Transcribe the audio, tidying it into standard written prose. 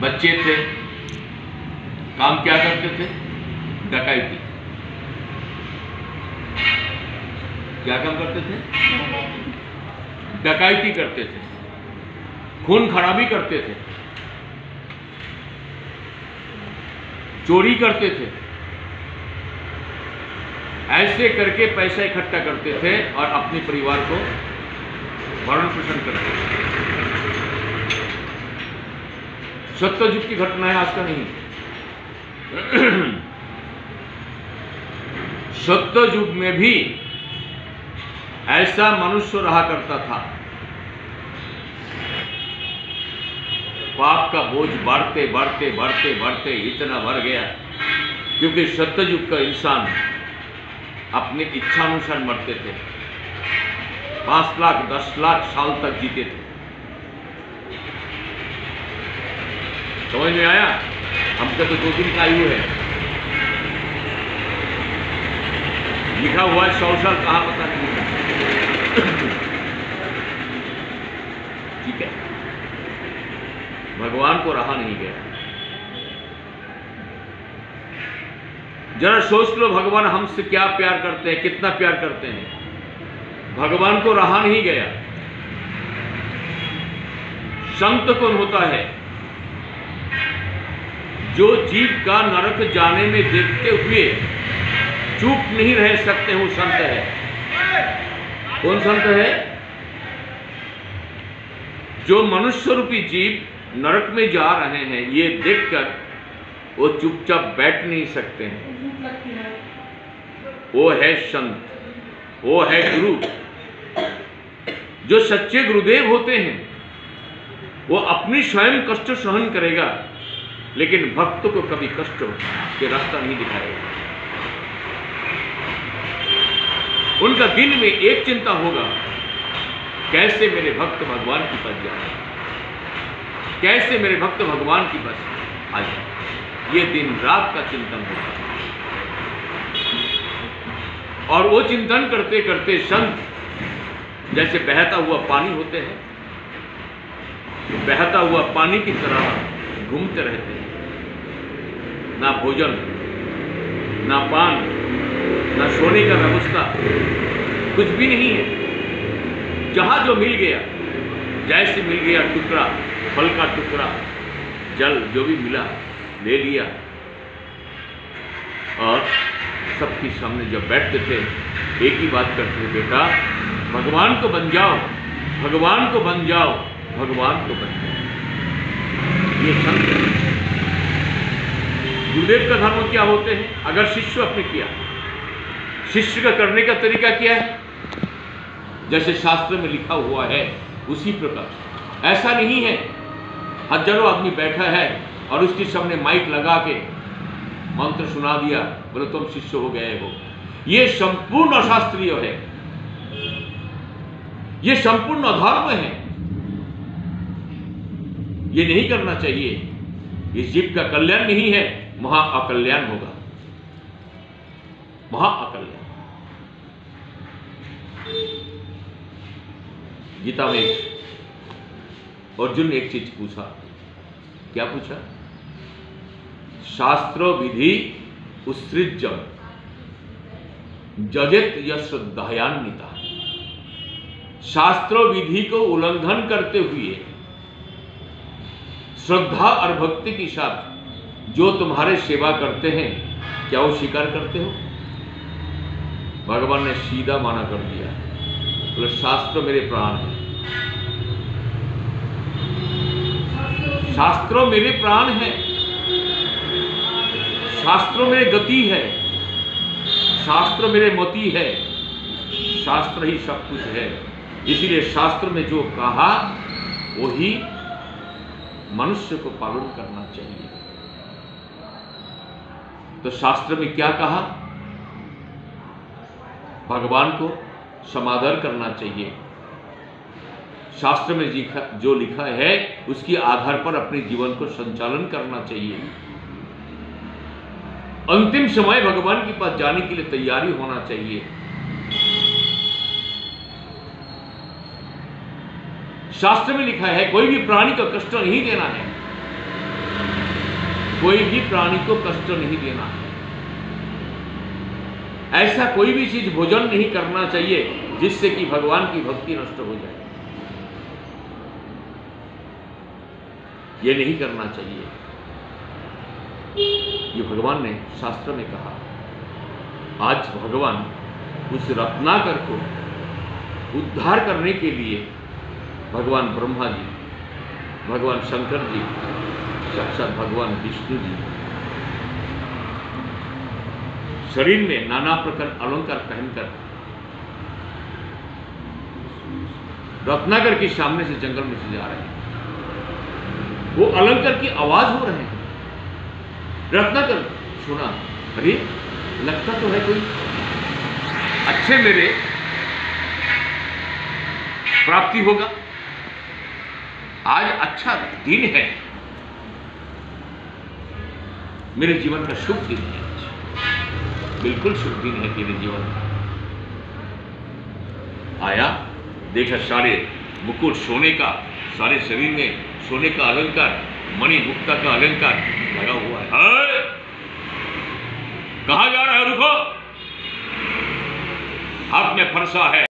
बच्चे थे, काम क्या करते थे? डकैती। क्या काम करते थे? डकैती करते थे, खून खराबी करते थे, चोरी करते थे। ऐसे करके पैसा इकट्ठा करते थे और अपने परिवार को भरण पोषण करते थे। सत्ययुग की घटना है, आज का नहीं। सत्ययुग में भी ऐसा मनुष्य रहा करता था। पाप का बोझ बढ़ते बढ़ते बढ़ते बढ़ते इतना बढ़ गया, क्योंकि सत्ययुग का इंसान अपने इच्छानुसार मरते थे। 5 लाख 10 लाख साल तक जीते थे। समझ में आया? हमका तो 2 दिन का आयु है, लिखा हुआ है 100 साल, कहाँ पता नहीं। ठीक है, भगवान को रहा नहीं गया। जरा सोच लो, भगवान हमसे क्या प्यार करते हैं, कितना प्यार करते हैं। भगवान को रहा नहीं गया। संत कौन होता है? जो जीव का नरक जाने में देखते हुए चुप नहीं रह सकते, वो संत है। कौन संत है? जो मनुष्य रूपी जीव नरक में जा रहे हैं, ये देखकर वो चुपचाप बैठ नहीं सकते हैं। वो है संत, वो है गुरु। जो सच्चे गुरुदेव होते हैं, वो अपनी स्वयं कष्ट सहन करेगा, लेकिन भक्त को कभी कष्ट के रास्ता नहीं दिखाएगा। उनका दिल में एक चिंता होगा, कैसे मेरे भक्त भगवान के पास जाए, कैसे मेरे भक्त भगवान के पास आ जाए। ये दिन रात का चिंतन होगा। और वो चिंतन करते करते संत जैसे बहता हुआ पानी होते हैं, बहता हुआ पानी की तरह घूमते रहते हैं। ना भोजन, ना पान, ना सोने का व्यवस्था, कुछ भी नहीं है। जहां जो मिल गया, जैसे मिल गया टुकड़ा, फल का टुकड़ा, जल, जो भी मिला ले लिया। और सबके सामने जब बैठते थे, एक ही बात करते थे, बेटा भगवान को बन जाओ, भगवान को बन जाओ, भगवान को बन जाओ। ये संत है। गुरुदेव का धर्म क्या होते हैं? अगर शिष्य अपने किया, शिष्य का करने का तरीका क्या है? जैसे शास्त्र में लिखा हुआ है उसी प्रकार। ऐसा नहीं है हजारों आदमी बैठा है और उसके सामने माइक लगा के मंत्र सुना दिया, बोले तुम शिष्य हो गए हो। ये संपूर्ण अशास्त्रीय है, ये संपूर्ण अधर्म है। ये नहीं करना चाहिए। इस जीव का कल्याण नहीं है, महा अकल्याण होगा, महा अकल्याण। गीता में अर्जुन एक चीज पूछा। क्या पूछा? शास्त्रो विधि उत्सृज्य जजेत यश्रद्धायान्विता। शास्त्रों विधि को उल्लंघन करते हुए श्रद्धा और भक्ति के साथ जो तुम्हारे सेवा करते हैं, क्या वो स्वीकार करते हो? भगवान ने सीधा माना कर दिया, बोले शास्त्र मेरे प्राण है, शास्त्रों मेरे प्राण है, शास्त्रों मेरे गति है, शास्त्र मेरे मति है, शास्त्र ही सब कुछ है। इसीलिए शास्त्र में जो कहा वही मनुष्य को पालन करना चाहिए। तो शास्त्र में क्या कहा? भगवान को समादर करना चाहिए। शास्त्र में जो लिखा है उसके आधार पर अपने जीवन को संचालन करना चाहिए। अंतिम समय भगवान के पास जाने के लिए तैयारी होना चाहिए। शास्त्र में लिखा है कोई भी प्राणी को कष्ट नहीं देना है। कोई भी प्राणी को कष्ट नहीं देना है। ऐसा कोई भी चीज भोजन नहीं करना चाहिए जिससे कि भगवान की भक्ति नष्ट हो जाए। ये नहीं करना चाहिए। ये भगवान ने शास्त्र में कहा। आज भगवान उस रत्नाकर को उद्धार करने के लिए भगवान ब्रह्मा जी, भगवान शंकर जी, साक्षात भगवान विष्णु जी शरीर में नाना प्रकार अलंकार पहनकर रत्नाकर के सामने से जंगल में से जा रहे हैं। वो अलंकार की आवाज हो रहे हैं। रत्नाकर सुना, अरे लगता तो है कोई अच्छे मेरे प्राप्ति होगा। आज अच्छा दिन है, मेरे जीवन का शुभ दिन है। बिल्कुल शुभ दिन है तेरे जीवन का। आया, देखा सारे मुकुट सोने का, सारे शरीर में सोने का अलंकार, मणि मुक्ता का अलंकार लगा हुआ है। कहां जा रहा है? रुको, हाथ में फरसा है।